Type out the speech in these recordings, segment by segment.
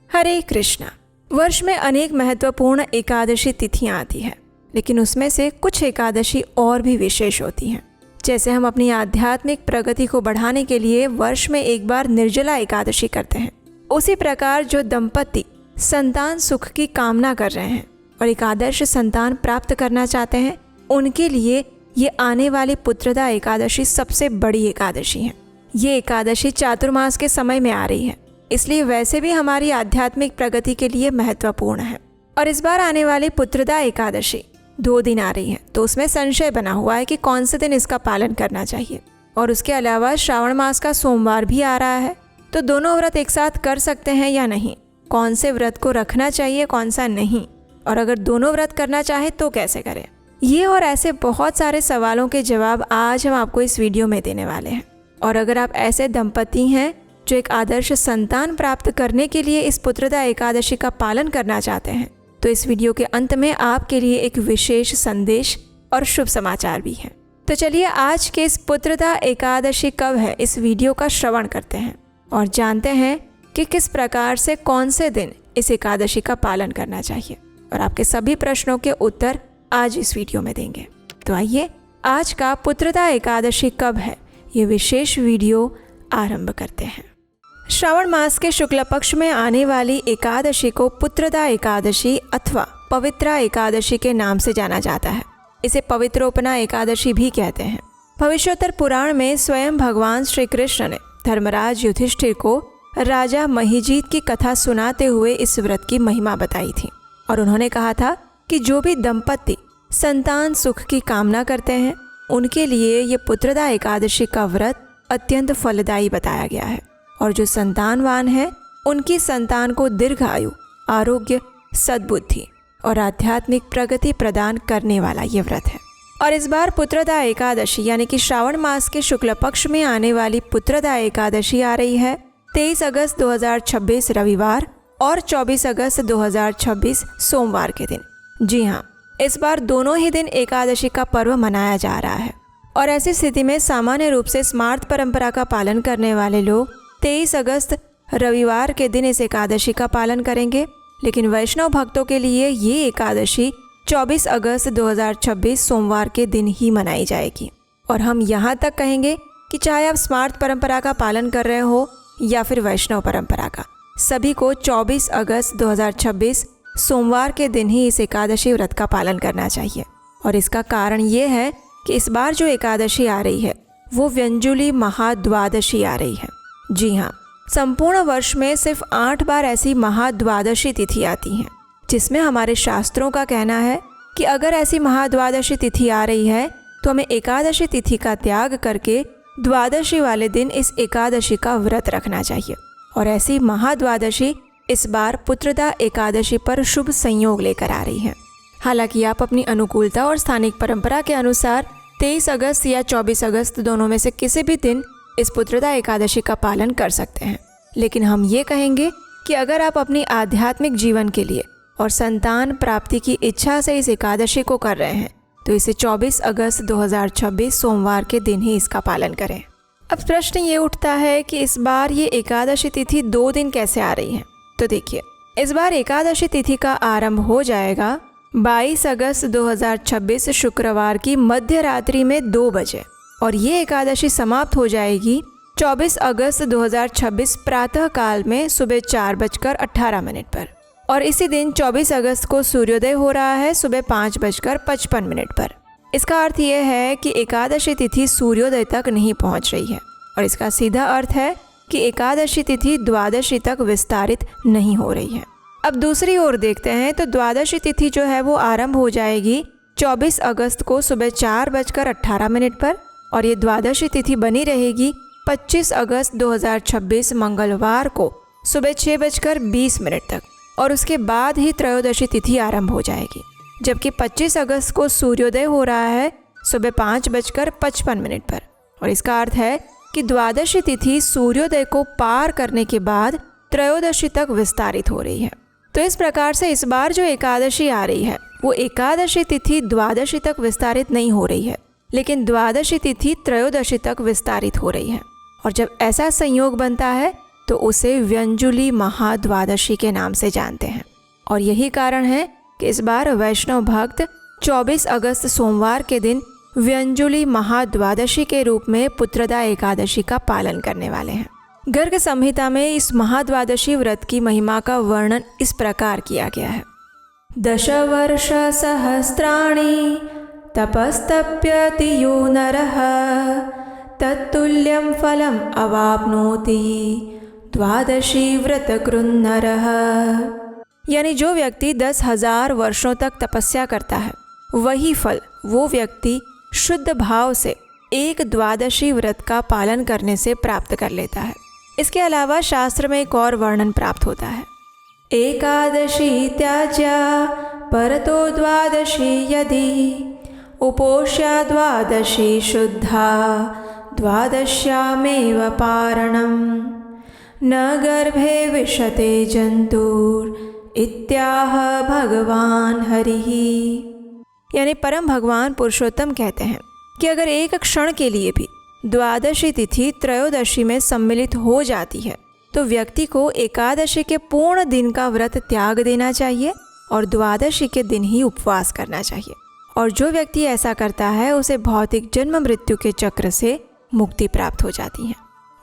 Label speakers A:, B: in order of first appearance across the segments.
A: हरे कृष्णा। वर्ष में अनेक महत्वपूर्ण एकादशी तिथियां आती हैं, लेकिन उसमें से कुछ एकादशी और भी विशेष होती हैं। जैसे हम अपनी आध्यात्मिक प्रगति को बढ़ाने के लिए वर्ष में एक बार निर्जला एकादशी करते हैं, उसी प्रकार जो दंपति संतान सुख की कामना कर रहे हैं और एक आदर्श संतान प्राप्त करना चाहते हैं, उनके लिए ये आने वाली पुत्रदा एकादशी सबसे बड़ी एकादशी है। ये एकादशी चातुर्मास के समय में आ रही है, इसलिए वैसे भी हमारी आध्यात्मिक प्रगति के लिए महत्वपूर्ण है। और इस बार आने वाली पुत्रदा एकादशी 2 दिन आ रही है, तो उसमें संशय बना हुआ है कि कौन से दिन इसका पालन करना चाहिए। और उसके अलावा श्रावण मास का सोमवार भी आ रहा है, तो दोनों व्रत एक साथ कर सकते हैं या नहीं, कौन से व्रत को रखना चाहिए, कौन सा नहीं, और अगर दोनों व्रत करना चाहे तो कैसे करें। ये और ऐसे बहुत सारे सवालों के जवाब आज हम आपको इस वीडियो में देने वाले हैं। और अगर आप ऐसे दंपति हैं जो एक आदर्श संतान प्राप्त करने के लिए इस पुत्रदा एकादशी का पालन करना चाहते हैं, तो इस वीडियो के अंत में आपके लिए एक विशेष संदेश और शुभ समाचार भी है। तो चलिए आज के इस पुत्रदा एकादशी कब है, इस वीडियो का श्रवण करते हैं और जानते हैं कि किस प्रकार से कौन से दिन इस एकादशी का पालन करना चाहिए। और आपके सभी प्रश्नों के उत्तर आज इस वीडियो में देंगे। तो आइए आज का पुत्रदा एकादशी कब है, ये विशेष वीडियो आरंभ करते हैं। श्रावण मास के शुक्ल पक्ष में आने वाली एकादशी को पुत्रदा एकादशी अथवा पवित्रा एकादशी के नाम से जाना जाता है। इसे पवित्रोपना एकादशी भी कहते हैं। भविष्योत्तर पुराण में स्वयं भगवान श्री कृष्ण ने धर्मराज युधिष्ठिर को राजा महिजीत की कथा सुनाते हुए इस व्रत की महिमा बताई थी। और उन्होंने कहा था कि जो भी दंपति संतान सुख की कामना करते हैं, उनके लिए ये पुत्रदा एकादशी का व्रत अत्यंत फलदायी बताया गया है। और जो संतानवान है, उनकी संतान को दीर्घ आयु, आरोग्य, सद्बुद्धि और आध्यात्मिक प्रगति प्रदान करने वाला ये व्रत है। और इस बार पुत्रदा एकादशी यानी कि श्रावण मास के शुक्ल पक्ष में आने वाली पुत्रदा एकादशी आ रही है 23 अगस्त 2026 रविवार और 24 अगस्त 2026 सोमवार के दिन। जी हाँ, इस बार दोनों ही दिन एकादशी का पर्व मनाया जा रहा है। और ऐसी स्थिति में सामान्य रूप से स्मार्त परंपरा का पालन करने वाले लोग 23 अगस्त रविवार के दिन इस एकादशी का पालन करेंगे, लेकिन वैष्णव भक्तों के लिए ये एकादशी 24 अगस्त 2026 सोमवार के दिन ही मनाई जाएगी। और हम यहाँ तक कहेंगे कि चाहे आप स्मार्त परंपरा का पालन कर रहे हो या फिर वैष्णव परंपरा का, सभी को 24 अगस्त 2026 सोमवार के दिन ही इस एकादशी व्रत का पालन करना चाहिए। और इसका कारण ये है कि इस बार जो एकादशी आ रही है वो व्यंजुली महाद्वादशी आ रही है। जी हाँ, संपूर्ण वर्ष में सिर्फ 8 बार ऐसी महाद्वादशी तिथि आती हैं, जिसमें हमारे शास्त्रों का कहना है कि अगर ऐसी महाद्वादशी तिथि आ रही है तो हमें एकादशी तिथि का त्याग करके द्वादशी वाले दिन इस एकादशी का व्रत रखना चाहिए। और ऐसी महाद्वादशी इस बार पुत्रदा एकादशी पर शुभ संयोग लेकर आ रही है। हालांकि आप अपनी अनुकूलता और स्थानिक परंपरा के अनुसार 23 अगस्त या 24 अगस्त दोनों में से किसी भी दिन इस पुत्रदा एकादशी का पालन कर सकते हैं। लेकिन हम ये कहेंगे कि अगर आप अपनी आध्यात्मिक जीवन के लिए और संतान प्राप्ति की इच्छा से इस एकादशी को कर रहे हैं, तो इसे 24 अगस्त 2026 सोमवार के दिन ही इसका पालन करें। अब प्रश्न ये उठता है कि इस बार ये एकादशी तिथि 2 दिन कैसे आ रही है। तो देखिए, इस बार एकादशी तिथि का आरंभ हो जाएगा 22 अगस्त 2026 शुक्रवार की मध्य रात्रि में 2 बजे और ये एकादशी समाप्त हो जाएगी 24 अगस्त 2026 प्रातः काल में सुबह 4:18 पर। और इसी दिन 24 अगस्त को सूर्योदय हो रहा है सुबह 5:55 पर। इसका अर्थ यह है कि एकादशी तिथि सूर्योदय तक नहीं पहुंच रही है। और इसका सीधा अर्थ है कि एकादशी तिथि द्वादशी तक विस्तारित नहीं हो रही है। अब दूसरी ओर देखते हैं तो द्वादशी तिथि जो है वो आरंभ हो जाएगी 24 अगस्त को सुबह 4:18 पर और ये द्वादशी तिथि बनी रहेगी 25 अगस्त 2026 मंगलवार को सुबह 6:20 तक। और उसके बाद ही त्रयोदशी तिथि आरंभ हो जाएगी, जबकि 25 अगस्त को सूर्योदय हो रहा है सुबह 5:55 पर। और इसका अर्थ है कि द्वादशी तिथि सूर्योदय को पार करने के बाद त्रयोदशी तक विस्तारित हो रही है। तो इस प्रकार से इस बार जो एकादशी आ रही है वो एकादशी तिथि द्वादशी तक विस्तारित नहीं हो रही है, लेकिन द्वादशी तिथि त्रयोदशी तक विस्तारित हो रही है। और जब ऐसा संयोग बनता है तो उसे व्यंजुली महाद्वादशी के नाम से जानते हैं। और यही कारण है कि इस बार वैष्णव भक्त 24 अगस्त सोमवार के दिन व्यंजुली महाद्वादशी के रूप में पुत्रदा एकादशी का पालन करने वाले हैं। गर्ग संहिता में इस महाद्वादशी व्रत की महिमा का वर्णन इस प्रकार किया गया है। 10 वर्ष सहस्राणि तपस्तप्यति यो नरः तत्तुल्यं फलम् अवाप्नोति द्वादशी व्रत कृन्नरः। यानी जो व्यक्ति 10,000 वर्षों तक तपस्या करता है वही फल वो व्यक्ति शुद्ध भाव से एक द्वादशी व्रत का पालन करने से प्राप्त कर लेता है। इसके अलावा शास्त्र में एक और वर्णन प्राप्त होता है। एकादशी त्याज्या परतो द्वादशी यदि उपोष्या द्वादशी शुद्धा द्वादश्यामेव पारणम न गर्भे विशते जंतुर इत्याह भगवान हरिः। यानी परम भगवान पुरुषोत्तम कहते हैं कि अगर एक क्षण के लिए भी द्वादशी तिथि त्रयोदशी में सम्मिलित हो जाती है तो व्यक्ति को एकादशी के पूर्ण दिन का व्रत त्याग देना चाहिए और द्वादशी के दिन ही उपवास करना चाहिए। और जो व्यक्ति ऐसा करता है उसे भौतिक जन्म मृत्यु के चक्र से मुक्ति प्राप्त हो जाती है।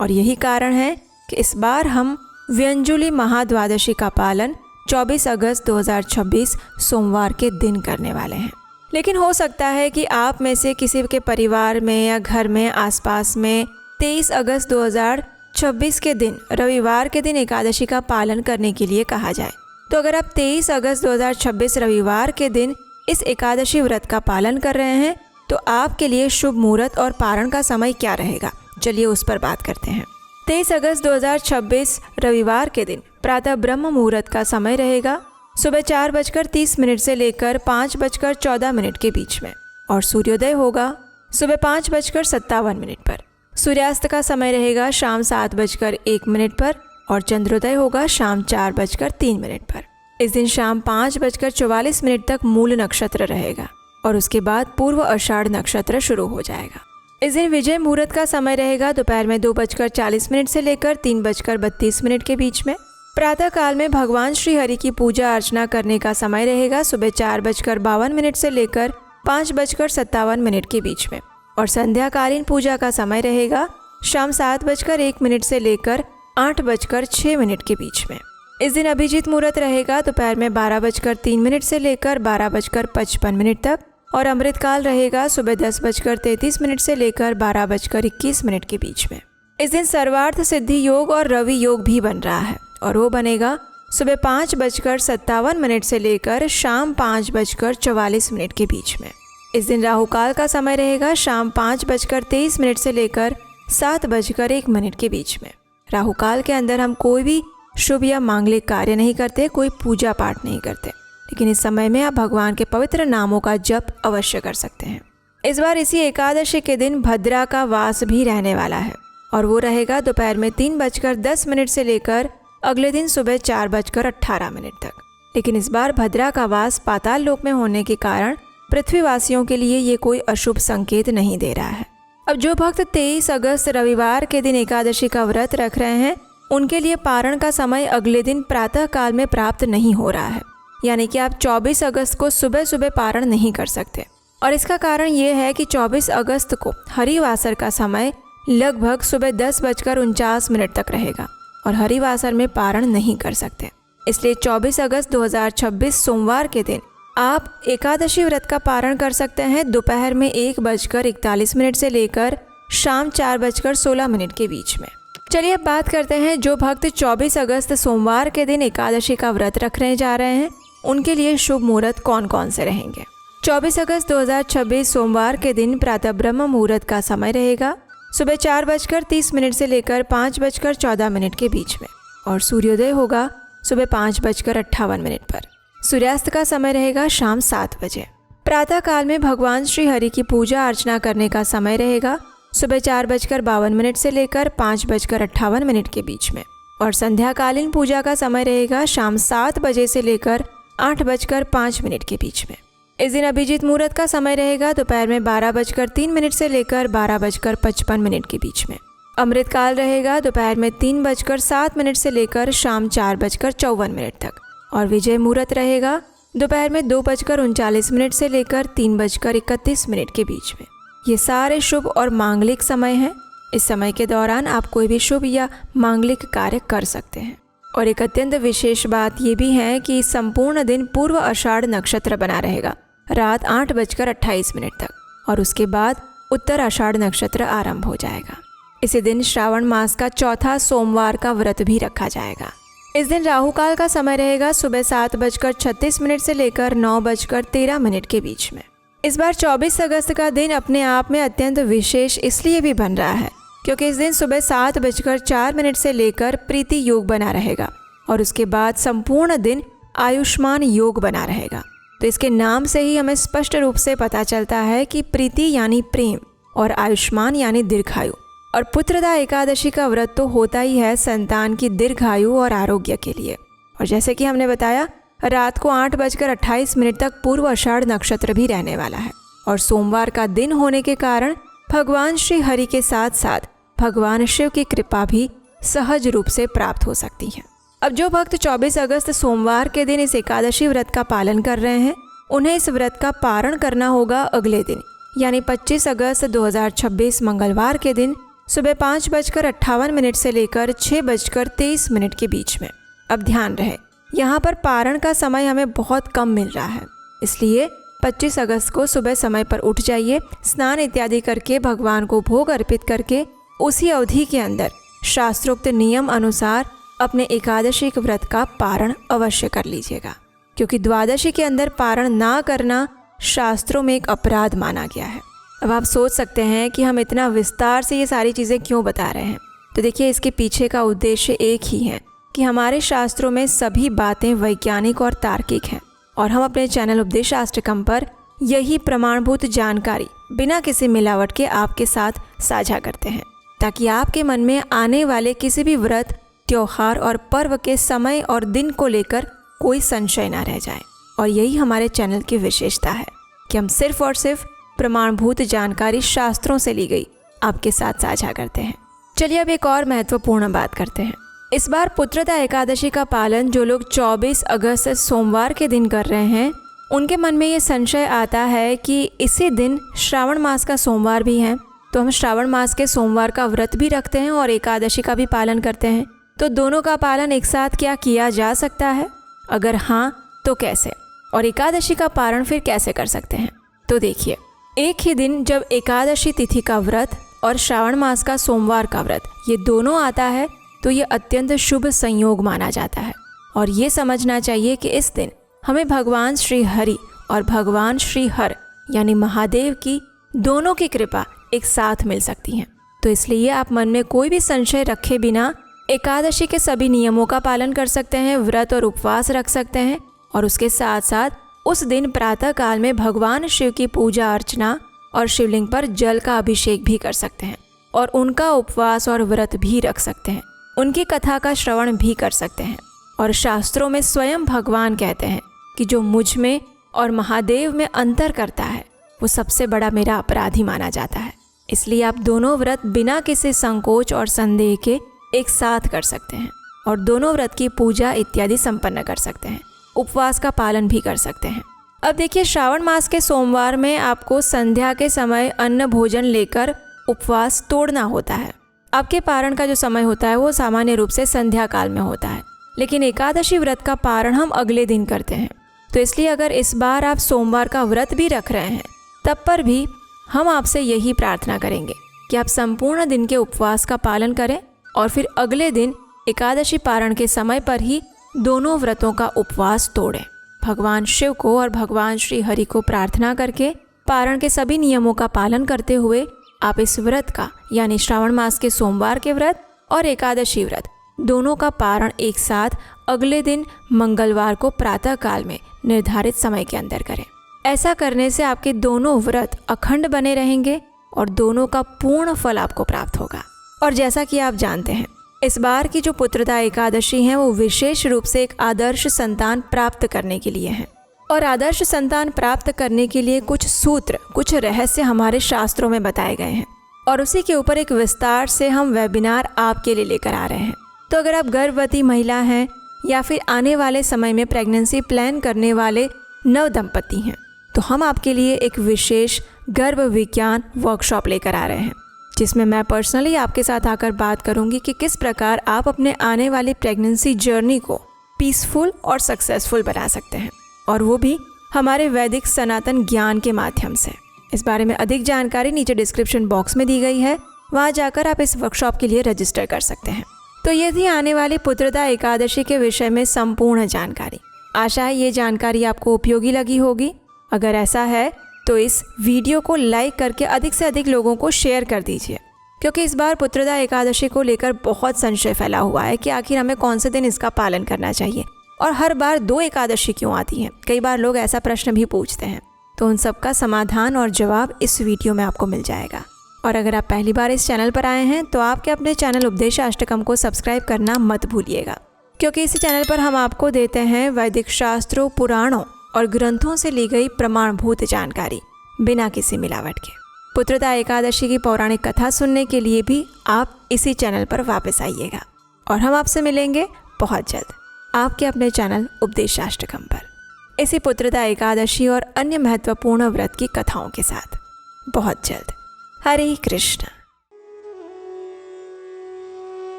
A: और यही कारण है कि इस बार हम व्यंजुली महाद्वादशी का पालन 24 अगस्त 2026 सोमवार के दिन करने वाले हैं। लेकिन हो सकता है कि आप में से किसी के परिवार में या घर में आसपास में 23 अगस्त 2026 के दिन रविवार के दिन एकादशी का पालन करने के लिए कहा जाए। तो अगर आप 23 अगस्त 2026 रविवार के दिन इस एकादशी व्रत का पालन कर रहे हैं तो आपके लिए शुभ मुहूर्त और पारण का समय क्या रहेगा, चलिए उस पर बात करते हैं। 23 अगस्त 2026 रविवार के दिन प्रातः ब्रह्म मुहूर्त का समय रहेगा सुबह 4:30 से लेकर 5:14 के बीच में, और सूर्योदय होगा सुबह 5:57 पर। सूर्यास्त का समय रहेगा शाम 7:01 पर और चंद्रोदय होगा शाम 4:03 पर। इस दिन शाम 5:44 तक मूल नक्षत्र रहेगा और उसके बाद पूर्व आषाढ़ नक्षत्र शुरू हो जाएगा। इस दिन विजय मुहूर्त का समय रहेगा दोपहर में 2:40 से लेकर 3:32 के बीच में। प्रातः काल में भगवान श्री हरि की पूजा अर्चना करने का समय रहेगा सुबह 4:52 से लेकर 5:57 के बीच में, और संध्याकालीन पूजा का समय रहेगा शाम 7:01 से लेकर 8:06 के बीच में। इस दिन अभिजीत मुहूर्त रहेगा दोपहर में 12:03 से लेकर 12:55 तक, और अमृतकाल रहेगा सुबह 10:33 से लेकर 12:21 के बीच में। इस दिन सर्वार्थ सिद्धि योग और रवि योग भी बन रहा है और वो बनेगा सुबह 5:57 से लेकर शाम 5:44 के बीच में। इस दिन राहु काल का समय रहेगा शाम 5:23 से लेकर 7:01 के बीच में। राहु काल के अंदर हम कोई भी शुभ या मांगलिक कार्य नहीं करते, कोई पूजा पाठ नहीं करते, लेकिन इस समय में आप भगवान के पवित्र नामों का जप अवश्य कर सकते हैं। इस बार इसी एकादशी के दिन भद्रा का वास भी रहने वाला है और वो रहेगा दोपहर में 3:10 से लेकर अगले दिन सुबह 4:18 तक। लेकिन इस बार भद्रा का वास पाताल लोक में होने के कारण पृथ्वीवासियों के लिए ये कोई अशुभ संकेत नहीं दे रहा है। अब जो भक्त 23 अगस्त रविवार के दिन एकादशी का व्रत रख रहे हैं उनके लिए पारण का समय अगले दिन प्रातः काल में प्राप्त नहीं हो रहा है, यानी कि आप 24 अगस्त को सुबह सुबह पारण नहीं कर सकते। और इसका कारण ये है कि 24 अगस्त को हरिवासर का समय लगभग सुबह 10:49 तक रहेगा और हरिवासर में पारण नहीं कर सकते। इसलिए 24 अगस्त 2026 सोमवार के दिन आप एकादशी व्रत का पारण कर सकते हैं दोपहर में 1:41 से लेकर शाम 4:16 के बीच में। चलिए अब बात करते हैं जो भक्त 24 अगस्त सोमवार के दिन एकादशी का व्रत रखने जा रहे हैं उनके लिए शुभ मुहूर्त कौन कौन से रहेंगे। 24 अगस्त 2026 सोमवार के दिन प्रातः ब्रह्म मुहूर्त का समय रहेगा सुबह 4:30 से लेकर 5:14 के बीच में, और सूर्योदय होगा सुबह 5:58 पर। सूर्यास्त का समय रहेगा शाम 7 बजे। प्रातः काल में भगवान श्री हरि की पूजा अर्चना करने का समय रहेगा सुबह 4:52 से लेकर 5:58 के बीच में, और संध्याकालीन पूजा का समय रहेगा शाम 7 बजे से लेकर 8:05 के बीच में। इस दिन अभिजीत मुहूर्त का समय रहेगा दोपहर में 12:03 से लेकर 12:55 के बीच में, अमृतकाल रहेगा दोपहर में 3:07 से लेकर शाम 4:54 तक। और विजय मुहूर्त रहेगा दोपहर में 2:39 से लेकर 3:31 के बीच में। ये सारे शुभ और मांगलिक समय हैं। इस समय के दौरान आप कोई भी शुभ या मांगलिक कार्य कर सकते हैं। और एक अत्यंत विशेष बात ये भी है कि संपूर्ण दिन पूर्व आषाढ़ नक्षत्र बना रहेगा रात 8:28 तक, और उसके बाद उत्तर आषाढ़ नक्षत्र आरंभ हो जाएगा। इसी दिन श्रावण मास का चौथा सोमवार का व्रत भी रखा जाएगा। इस दिन राहु काल का समय रहेगा सुबह 7:36 से लेकर 9:13 के बीच में। इस बार 24 अगस्त का दिन अपने आप में अत्यंत विशेष इसलिए भी बन रहा है क्योंकि इस दिन सुबह 7:04 से लेकर प्रीति योग बना रहेगा और उसके बाद संपूर्ण दिन आयुष्मान योग बना रहेगा। तो इसके नाम से ही हमें स्पष्ट रूप से पता चलता है कि प्रीति यानी प्रेम और आयुष्मान यानी दीर्घायु। और पुत्रदा एकादशी का व्रत तो होता ही है संतान की दीर्घायु और आरोग्य के लिए। और जैसे कि हमने बताया, रात को 8:28 तक पूर्व आषाढ़ नक्षत्र भी रहने वाला है और सोमवार का दिन होने के कारण भगवान श्री हरि के साथ साथ भगवान शिव की कृपा भी सहज रूप से प्राप्त हो सकती है। अब जो भक्त 24 अगस्त सोमवार के दिन इस एकादशी व्रत का पालन कर रहे हैं, उन्हें इस व्रत का पारण करना होगा अगले दिन यानी 25 अगस्त 2026 मंगलवार के दिन सुबह 5:58 से लेकर 6:23 के बीच में। अब ध्यान रहे, यहाँ पर पारण का समय हमें बहुत कम मिल रहा है, इसलिए 25 अगस्त को सुबह समय पर उठ जाइए, स्नान इत्यादि करके भगवान को भोग अर्पित करके उसी अवधि के अंदर शास्त्रोक्त नियम अनुसार अपने एकादशी के व्रत का पारण अवश्य कर लीजिएगा, क्योंकि द्वादशी के अंदर पारण ना करना शास्त्रों में एक अपराध माना गया है। अब आप सोच सकते हैं कि हम इतना विस्तार से ये सारी चीज़ें क्यों बता रहे हैं। तो देखिए, इसके पीछे का उद्देश्य एक ही है कि हमारे शास्त्रों में सभी बातें वैज्ञानिक और तार्किक हैं और हम अपने चैनल उपदेशाष्टकम पर यही प्रमाणभूत जानकारी बिना किसी मिलावट के आपके साथ साझा करते हैं, ताकि आपके मन में आने वाले किसी भी व्रत, त्योहार और पर्व के समय और दिन को लेकर कोई संशय ना रह जाए। और यही हमारे चैनल की विशेषता है कि हम सिर्फ और सिर्फ प्रमाणभूत जानकारी शास्त्रों से ली गई आपके साथ साझा करते हैं। चलिए अब एक और महत्वपूर्ण बात करते हैं। इस बार पुत्रदा एकादशी का पालन जो लोग 24 अगस्त सोमवार के दिन कर रहे हैं, उनके मन में ये संशय आता है कि इसी दिन श्रावण मास का सोमवार भी है, तो हम श्रावण मास के सोमवार का व्रत भी रखते हैं और एकादशी का भी पालन करते हैं, तो दोनों का पालन एक साथ क्या किया जा सकता है? अगर हाँ तो कैसे, और एकादशी का पारण फिर कैसे कर सकते हैं? तो देखिए, एक ही दिन जब एकादशी तिथि का व्रत और श्रावण मास का सोमवार का व्रत ये दोनों आता है तो ये अत्यंत शुभ संयोग माना जाता है। और ये समझना चाहिए कि इस दिन हमें भगवान श्री हरि और भगवान श्री हर यानी महादेव की दोनों की कृपा एक साथ मिल सकती है। तो इसलिए आप मन में कोई भी संशय रखे बिना एकादशी के सभी नियमों का पालन कर सकते हैं, व्रत और उपवास रख सकते हैं और उसके साथ साथ उस दिन प्रातः काल में भगवान शिव की पूजा अर्चना और शिवलिंग पर जल का अभिषेक भी कर सकते हैं और उनका उपवास और व्रत भी रख सकते हैं, उनकी कथा का श्रवण भी कर सकते हैं। और शास्त्रों में स्वयं भगवान कहते हैं कि जो मुझ में और महादेव में अंतर करता है वो सबसे बड़ा मेरा अपराधी माना जाता है। इसलिए आप दोनों व्रत बिना किसी संकोच और संदेह के एक साथ कर सकते हैं और दोनों व्रत की पूजा इत्यादि संपन्न कर सकते हैं, उपवास का पालन भी कर सकते हैं। अब देखिए, श्रावण मास के सोमवार में आपको संध्या के समय अन्न भोजन लेकर उपवास तोड़ना होता है। आपके पारण का जो समय होता है वो सामान्य रूप से संध्या काल में होता है, लेकिन एकादशी व्रत का पारण हम अगले दिन करते हैं। तो इसलिए अगर इस बार आप सोमवार का व्रत भी रख रहे हैं, तब पर भी हम आपसे यही प्रार्थना करेंगे कि आप संपूर्ण दिन के उपवास का पालन करें और फिर अगले दिन एकादशी पारण के समय पर ही दोनों व्रतों का उपवास तोड़ें। भगवान शिव को और भगवान श्री हरि को प्रार्थना करके पारण के सभी नियमों का पालन करते हुए आप इस व्रत का यानी श्रावण मास के सोमवार के व्रत और एकादशी व्रत दोनों का पारण एक साथ अगले दिन मंगलवार को प्रातः काल में निर्धारित समय के अंदर करें। ऐसा करने से आपके दोनों व्रत अखंड बने रहेंगे और दोनों का पूर्ण फल आपको प्राप्त होगा। और जैसा कि आप जानते हैं, इस बार की जो पुत्रदा एकादशी है वो विशेष रूप से एक आदर्श संतान प्राप्त करने के लिए है। और आदर्श संतान प्राप्त करने के लिए कुछ सूत्र, कुछ रहस्य हमारे शास्त्रों में बताए गए हैं। और उसी के ऊपर एक विस्तार से हम वेबिनार आपके लिए लेकर आ रहे हैं। तो अगर आप गर्भवती महिला हैं या फिर आने वाले समय में प्रेगनेंसी प्लान करने वाले नव दंपति हैं, तो हम आपके लिए एक विशेष गर्भ विज्ञान वर्कशॉप लेकर आ रहे हैं, जिसमें मैं पर्सनली आपके साथ आकर बात करूंगी कि किस प्रकार आप अपने आने वाली प्रेगनेंसी जर्नी को पीसफुल और सक्सेसफुल बना सकते हैं, और वो भी हमारे वैदिक सनातन ज्ञान के माध्यम से। इस बारे में अधिक जानकारी नीचे डिस्क्रिप्शन बॉक्स में दी गई है, वहाँ जाकर आप इस वर्कशॉप के लिए रजिस्टर कर सकते हैं। तो ये थी आने वाली पुत्रदा एकादशी के विषय में संपूर्ण जानकारी। आशा है ये जानकारी आपको उपयोगी लगी होगी। अगर ऐसा है तो इस वीडियो को लाइक करके अधिक से अधिक लोगों को शेयर कर दीजिए, क्योंकि इस बार पुत्रदा एकादशी को लेकर बहुत संशय फैला हुआ है कि आखिर हमें कौन से दिन इसका पालन करना चाहिए और हर बार 2 एकादशी क्यों आती हैं। कई बार लोग ऐसा प्रश्न भी पूछते हैं, तो उन सब का समाधान और जवाब इस वीडियो में आपको मिल जाएगा। और अगर आप पहली बार इस चैनल पर आए हैं तो आपके अपने चैनल उपदेशाष्टकम को सब्सक्राइब करना मत भूलिएगा, क्योंकि इसी चैनल पर हम आपको देते हैं वैदिक शास्त्रों, पुराणों और ग्रंथों से ली गई प्रमाणभूत जानकारी बिना किसी मिलावट के। पुत्रदा एकादशी की पौराणिक कथा सुनने के लिए भी आप इसी चैनल पर वापस आइएगा, और हम आपसे मिलेंगे बहुत जल्द आपके अपने चैनल उपदेशाष्टकम पर इसी पुत्रदा एकादशी और अन्य महत्वपूर्ण व्रत की कथाओं के साथ बहुत जल्द। हरे कृष्ण।